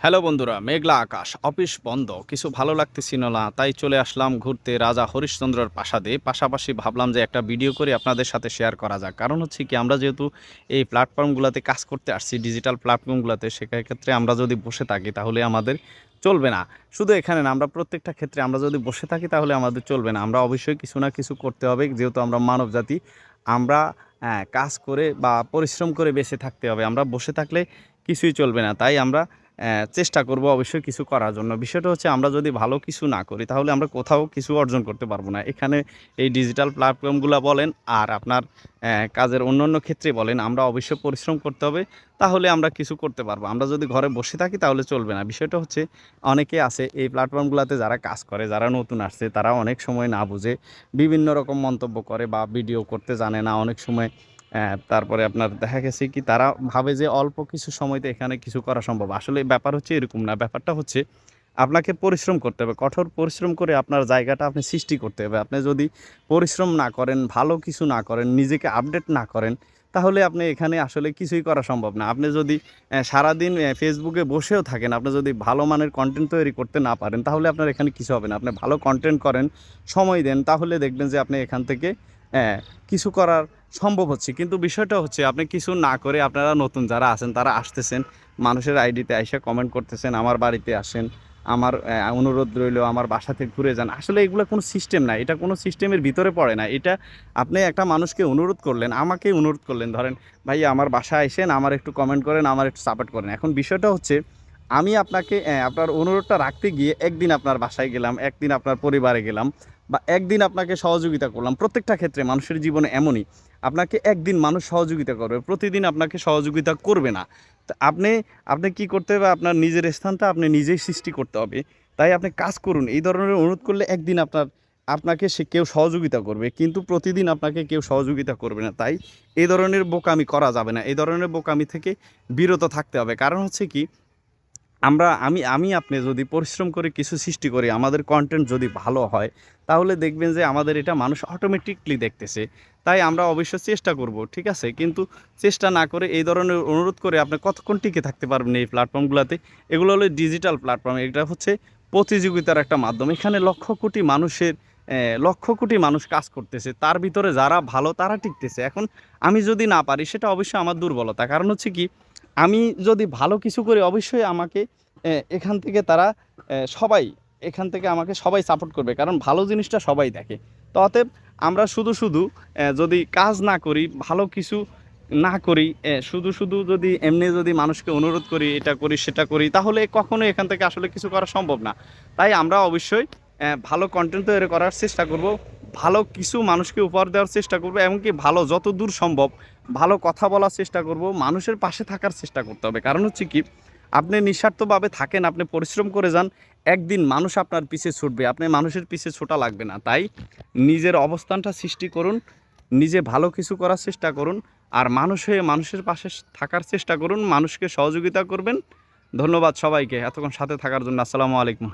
Hello বন্ধুরা, মেঘলা আকাশ, office বন্ধ, কিছু ভালো লাগতেছিল না, তাই চলে আসলাম ঘুরতে রাজা হরিশ্চন্দ্রর প্রাসাদে। পাশাপাশি ভাবলাম যে একটা ভিডিও করে আপনাদের সাথে শেয়ার করা যাক। কারণ হচ্ছে কি, আমরা যেহেতু এই প্ল্যাটফর্মগুলোতে কাজ করতে আসছি, ডিজিটাল প্ল্যাটফর্মগুলোতে, সেক্ষেত্রে আমরা যদি বসে থাকি তাহলে আমাদের চলবে না। শুধু এখানে না, আমরা প্রত্যেকটা ক্ষেত্রে আমরা যদি বসে থাকি তাহলে আমাদের চলবে না। আমরা অবশ্যই কিছু না কিছু করতে হবে, যেহেতু আমরা মানব জাতি। আমরা কাজ করে বা পরিশ্রম করে বেঁচে থাকতে হবে। আমরা বসে থাকলে কিছুই চলবে না। তাই আমরা চেষ্টা করব অবশ্যই কিছু করার জন্য। বিষয়টা হচ্ছে, আমরা যদি ভালো কিছু না করি তাহলে আমরা কোথাও কিছু অর্জন করতে পারবো না। এখানে এই ডিজিটাল প্ল্যাটফর্মগুলো বলেন আর আপনার কাজের অন্যান্য ক্ষেত্রে বলেন, আমরা অবশ্যই পরিশ্রম করতে হবে, তাহলে আমরা কিছু করতে পারবো। আমরা যদি ঘরে বসে থাকি তাহলে চলবে না। বিষয়টা হচ্ছে, অনেকে আছে এই প্ল্যাটফর্মগুলোতে যারা কাজ করে, যারা নতুন আসছে, তারা অনেক সময় না বুঝে বিভিন্ন রকম মন্তব্য করে বা ভিডিও করতে জানে না অনেক সময়। তারপরে আপনার দেখা গেছে কি, তারা ভাবে যে অল্প কিছু সময়তে এখানে কিছু করা সম্ভব। আসলে ব্যাপার হচ্ছে এরকম না। ব্যাপারটা হচ্ছে, আপনাকে পরিশ্রম করতে হবে। কঠোর পরিশ্রম করে আপনার জায়গাটা আপনি সৃষ্টি করতে হবে। আপনি যদি পরিশ্রম না করেন, ভালো কিছু না করেন, নিজেকে আপডেট না করেন, তাহলে আপনি এখানে আসলে কিছুই করা সম্ভব না। আপনি যদি সারাদিন ফেসবুকে বসেও থাকেন, আপনি যদি ভালো মানের কন্টেন্ট তৈরি করতে না পারেন, তাহলে আপনার এখানে কিছু হবে না। আপনি ভালো কন্টেন্ট করেন, সময় দেন, তাহলে দেখবেন যে আপনি এখান থেকে কিছু করার সম্ভব হচ্ছে। কিন্তু বিষয়টা হচ্ছে, আপনি কিছু না করে আপনারা নতুন যারা আছেন তারা আসতেছেন, মানুষের আইডিতে আইসা কমেন্ট করতেছেন, আমার বাড়িতে আসেন, আমার অনুরোধ রইল আমার বাসাতে ঘুরে যান। আসলে এগুলো কোনো সিস্টেম না, এটা কোনো সিস্টেমের ভিতরে পড়ে না। এটা আপনি একটা মানুষকে অনুরোধ করলেন, আমাকেই অনুরোধ করলেন, ধরেন ভাই আমার বাসায় আইসেন, আমার একটু কমেন্ট করেন, আমার একটু সাপোর্ট করেন। এখন বিষয়টা হচ্ছে, আমি আপনাকে আপনার অনুরোধটা রাখতে গিয়ে একদিন আপনার বাসায় গেলাম, একদিন আপনার পরিবারে গেলাম, বা একদিন আপনাকে সহযোগিতা করলাম। প্রত্যেকটা ক্ষেত্রে মানুষের জীবনে এমনই, আপনাকে একদিন মানুষ সহযোগিতা করবে, প্রতিদিন আপনাকে সহযোগিতা করবে না। তা আপনি আপনি কী করতে হবে, আপনার নিজের স্থানটা আপনি নিজেই সৃষ্টি করতে হবে। তাই আপনি কাজ করুন। এই ধরনের অনুরোধ করলে একদিন আপনাকে সে কেউ সহযোগিতা করবে, কিন্তু প্রতিদিন আপনাকে কেউ সহযোগিতা করবে না। তাই এই ধরনের বোকামি করা যাবে না। এই ধরনের বোকামি থেকে বিরত থাকতে হবে। কারণ হচ্ছে কি, আমি আপনি যদি পরিশ্রম করে কিছু সৃষ্টি করি, আমাদের কন্টেন্ট যদি ভালো হয়, তাহলে দেখবেন যে আমাদের এটা মানুষ অটোমেটিকলি দেখতেছে। তাই আমরা অবশ্যই চেষ্টা করব, ঠিক আছে? কিন্তু চেষ্টা না করে এই ধরনের অনুরোধ করে আপনি কতক্ষণ টিকে থাকতে পারবেন এই প্ল্যাটফর্মগুলোতে? এগুলো হলো ডিজিটাল প্ল্যাটফর্ম। এটা হচ্ছে প্রতিযোগিতার একটা মাধ্যম। এখানে লক্ষ কোটি মানুষ কাজ করতেছে। তার ভিতরে যারা ভালো তারা টিকতেছে। এখন আমি যদি না পারি, সেটা অবশ্যই আমার দুর্বলতা। কারণ হচ্ছে কি, আমি যদি ভালো কিছু করি, অবশ্যই আমাকে এখান থেকে তারা সবাই এখান থেকে আমাকে সবাই সাপোর্ট করবে। কারণ ভালো জিনিসটা সবাই দেখে। তো অতএব আমরা শুধু যদি কাজ না করি, ভালো কিছু না করি, শুধু যদি এমনি যদি মানুষকে অনুরোধ করি, এটা করি সেটা করি, তাহলে কখনোই এখান থেকে আসলে কিছু করা সম্ভব না। তাই আমরা অবশ্যই ভালো কন্টেন্ট তৈরি করার চেষ্টা করব। ভালো কিছু মানুষকে উপহার দেওয়ার চেষ্টা করব, এমনকি ভালো যতদূর সম্ভব ভালো কথা বলার চেষ্টা করব, মানুষের পাশে থাকার চেষ্টা করতে হবে। কারণ হচ্ছে কি, আপনি নিঃস্বার্থভাবে থাকেন, আপনি পরিশ্রম করে যান, একদিন মানুষ আপনার পিছে ছুটবে, আপনি মানুষের পিছে ছোটা লাগবে না। তাই নিজের অবস্থানটা সৃষ্টি করুন, নিজে ভালো কিছু করার চেষ্টা করুন, আর মানুষ হয়ে মানুষের পাশে থাকার চেষ্টা করুন, মানুষকে সহযোগিতা করবেন। ধন্যবাদ সবাইকে এতক্ষণ সাথে থাকার জন্য। আসসালামু আলাইকুম।